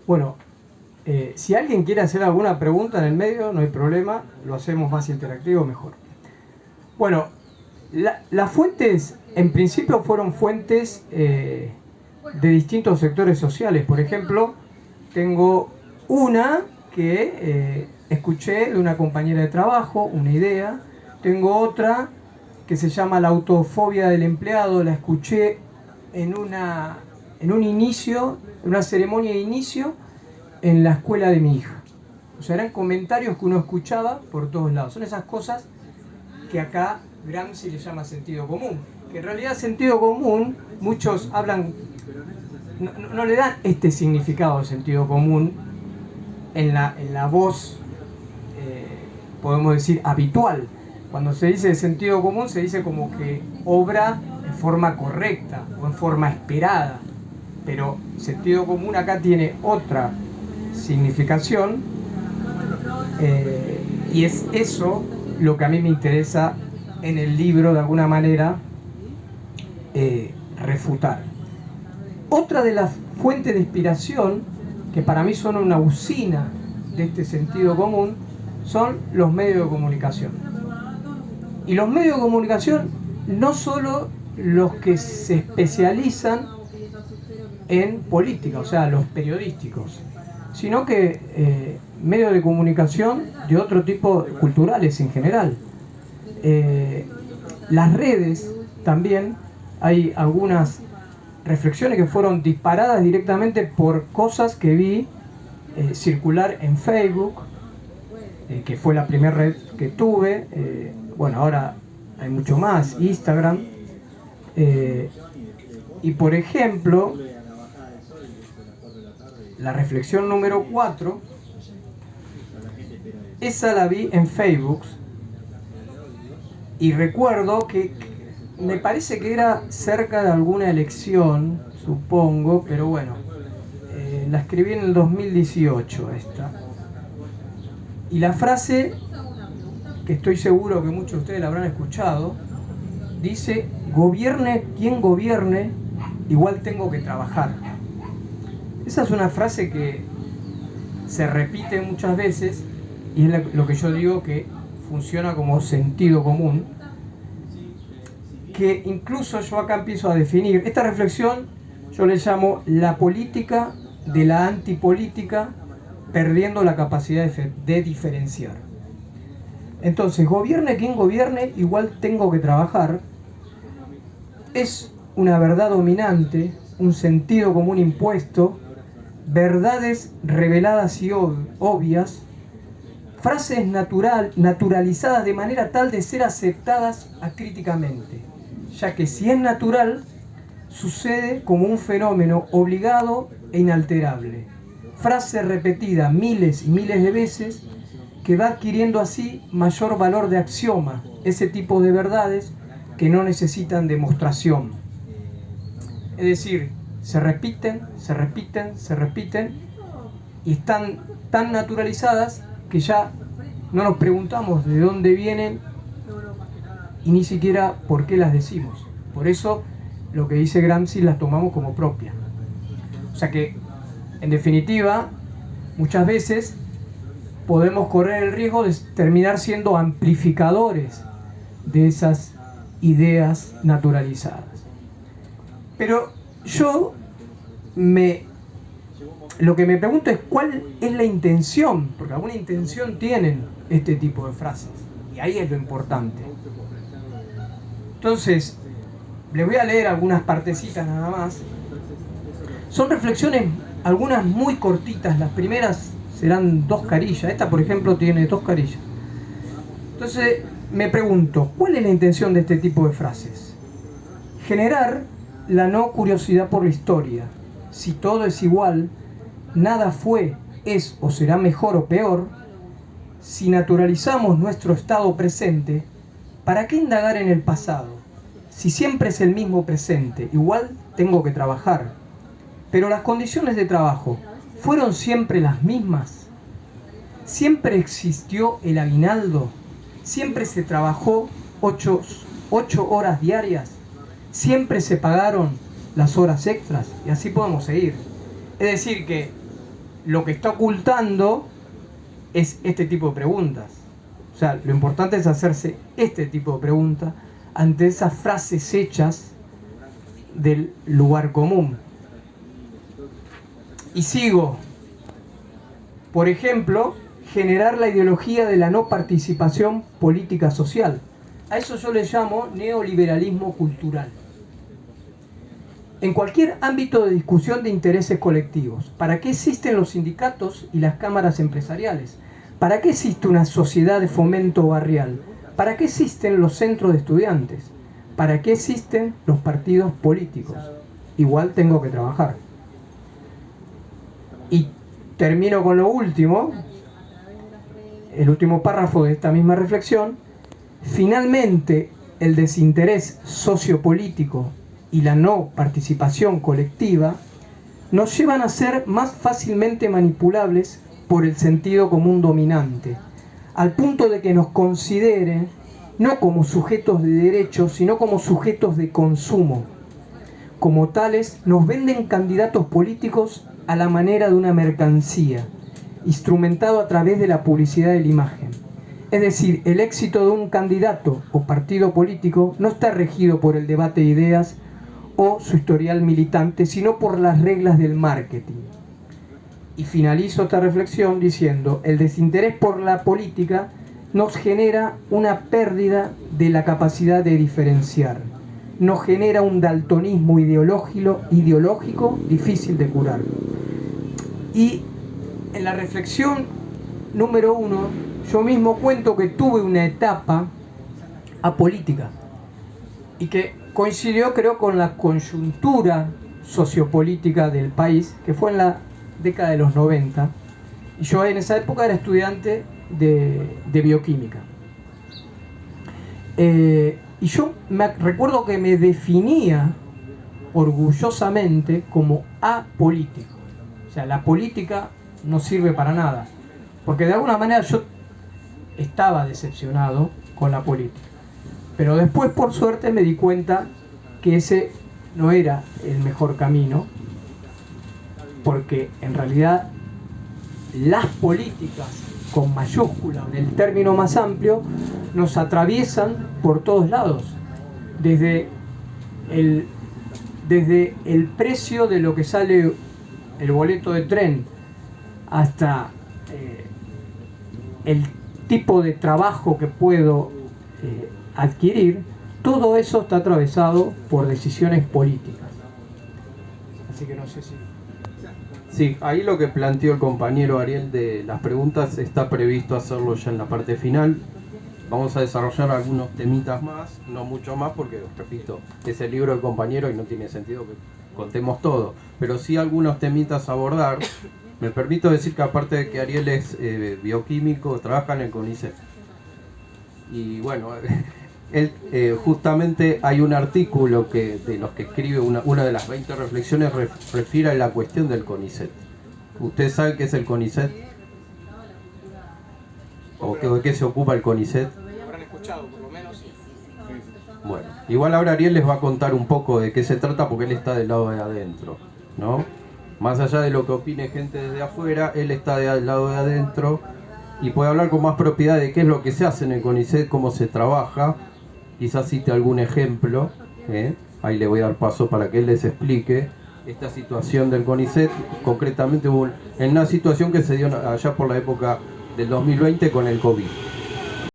Bueno, si alguien quiere hacer alguna pregunta en el medio, no hay problema, lo hacemos más interactivo, mejor. Bueno, las fuentes, en principio, fueron fuentes de distintos sectores sociales. Por ejemplo, tengo una que escuché de una compañera de trabajo, una idea. Tengo otra que se llama la autofobia del empleado, la escuché en un inicio, en una ceremonia de inicio en la escuela de mi hija. O sea, eran comentarios que uno escuchaba por todos lados. Son esas cosas que acá Gramsci le llama sentido común. Que en realidad sentido común, muchos hablan, no le dan este significado de sentido común en la voz, podemos decir, habitual. Cuando se dice de sentido común, se dice como que obra en forma correcta o en forma esperada. Pero sentido común acá tiene otra significación, y es eso lo que a mí me interesa en el libro, de alguna manera, refutar. Otra de las fuentes de inspiración, que para mí son una usina de este sentido común, son los medios de comunicación. Y los medios de comunicación, no solo los que se especializan en política, o sea, los periodísticos, sino que medios de comunicación de otro tipo, culturales en general. Las redes también, hay algunas reflexiones que fueron disparadas directamente por cosas que vi circular en Facebook, que fue la primera red que tuve. Bueno, ahora hay mucho más, Instagram. Y por ejemplo, la reflexión número 4, esa la vi en Facebook, y recuerdo que me parece que era cerca de alguna elección, supongo, pero bueno, la escribí en el 2018 esta. Y la frase, que estoy seguro que muchos de ustedes la habrán escuchado, dice: gobierne quien gobierne, igual tengo que trabajar. Esa es una frase que se repite muchas veces y es lo que yo digo que funciona como sentido común, que incluso yo acá empiezo a definir. Esta reflexión yo le llamo la política de la antipolítica perdiendo la capacidad de diferenciar. Entonces, gobierne quien gobierne, igual tengo que trabajar, es una verdad dominante, un sentido común impuesto, verdades reveladas y obvias, frases naturalizadas de manera tal de ser aceptadas acríticamente, ya que si es natural, sucede como un fenómeno obligado e inalterable. Frase repetida miles y miles de veces que va adquiriendo así mayor valor de axioma, ese tipo de verdades que no necesitan demostración. Es decir, se repiten, se repiten, se repiten y están tan naturalizadas que ya no nos preguntamos de dónde vienen y ni siquiera por qué las decimos. Por eso lo que dice Gramsci las tomamos como propias. O sea que, en definitiva, muchas veces podemos correr el riesgo de terminar siendo amplificadores de esas ideas naturalizadas. Pero yo lo que me pregunto es cuál es la intención, porque alguna intención tienen este tipo de frases, y ahí es lo importante. Entonces, les voy a leer algunas partecitas nada más. Son reflexiones, algunas muy cortitas, las primeras serán 2 carillas, esta por ejemplo tiene 2 carillas. Entonces me pregunto, ¿cuál es la intención de este tipo de frases? Generar la no curiosidad por la historia. Si todo es igual, nada fue, es o será mejor o peor. Si naturalizamos nuestro estado presente, ¿para qué indagar en el pasado? Si siempre es el mismo presente, igual tengo que trabajar. Pero las condiciones de trabajo, ¿fueron siempre las mismas? ¿Siempre existió el aguinaldo? ¿Siempre se trabajó 8 horas diarias? ¿Siempre se pagaron las horas extras? Y así podemos seguir. Es decir que lo que está ocultando es este tipo de preguntas. O sea, lo importante es hacerse este tipo de preguntas ante esas frases hechas del lugar común. Y sigo. Por ejemplo, generar la ideología de la no participación política social. A eso yo le llamo neoliberalismo cultural. En cualquier ámbito de discusión de intereses colectivos, ¿para qué existen los sindicatos y las cámaras empresariales? ¿Para qué existe una sociedad de fomento barrial? ¿Para qué existen los centros de estudiantes? ¿Para qué existen los partidos políticos? Igual tengo que trabajar. Y termino con lo último, el último párrafo de esta misma reflexión. Finalmente, el desinterés sociopolítico y la no participación colectiva nos llevan a ser más fácilmente manipulables por el sentido común dominante, al punto de que nos consideren no como sujetos de derechos, sino como sujetos de consumo. Como tales, nos venden candidatos políticos a la manera de una mercancía, instrumentado a través de la publicidad de la imagen. Es decir, el éxito de un candidato o partido político no está regido por el debate de ideas o su historial militante, sino por las reglas del marketing. Y finalizo esta reflexión diciendo: el desinterés por la política nos genera una pérdida de la capacidad de diferenciar, nos genera un daltonismo ideológico difícil de curar. Y en la reflexión número 1, yo mismo cuento que tuve una etapa apolítica y que coincidió, creo, con la coyuntura sociopolítica del país, que fue en la década de los 90, y yo en esa época era estudiante de bioquímica. Y yo recuerdo que me definía orgullosamente como apolítico. O sea, la política no sirve para nada, porque de alguna manera yo estaba decepcionado con la política. Pero después, por suerte, me di cuenta que ese no era el mejor camino, porque en realidad las políticas, con mayúscula, en el término más amplio, nos atraviesan por todos lados, desde el precio de lo que sale el boleto de tren hasta el tipo de trabajo que puedo adquirir. Todo eso está atravesado por decisiones políticas. Así que no sé si... Sí, ahí lo que planteó el compañero Ariel de las preguntas está previsto hacerlo ya en la parte final. Vamos a desarrollar algunos temitas más, no mucho más porque, repito, es el libro del compañero y no tiene sentido que contemos todo, pero sí algunos temitas a abordar. Me permito decir que aparte de que Ariel es bioquímico, trabaja en el CONICET. Y bueno, él justamente hay un artículo que de los que escribe, una de las 20 reflexiones refiere a la cuestión del CONICET. ¿Usted sabe qué es el CONICET? ¿O de qué se ocupa el CONICET? Habrán escuchado, por lo menos, sí. Bueno, igual ahora Ariel les va a contar un poco de qué se trata porque él está del lado de adentro, ¿no? Más allá de lo que opine gente desde afuera, él está del lado de adentro y puede hablar con más propiedad de qué es lo que se hace en el CONICET, cómo se trabaja. Quizás cite algún ejemplo, ahí le voy a dar paso para que él les explique esta situación del CONICET, concretamente en una situación que se dio allá por la época del 2020 con el COVID.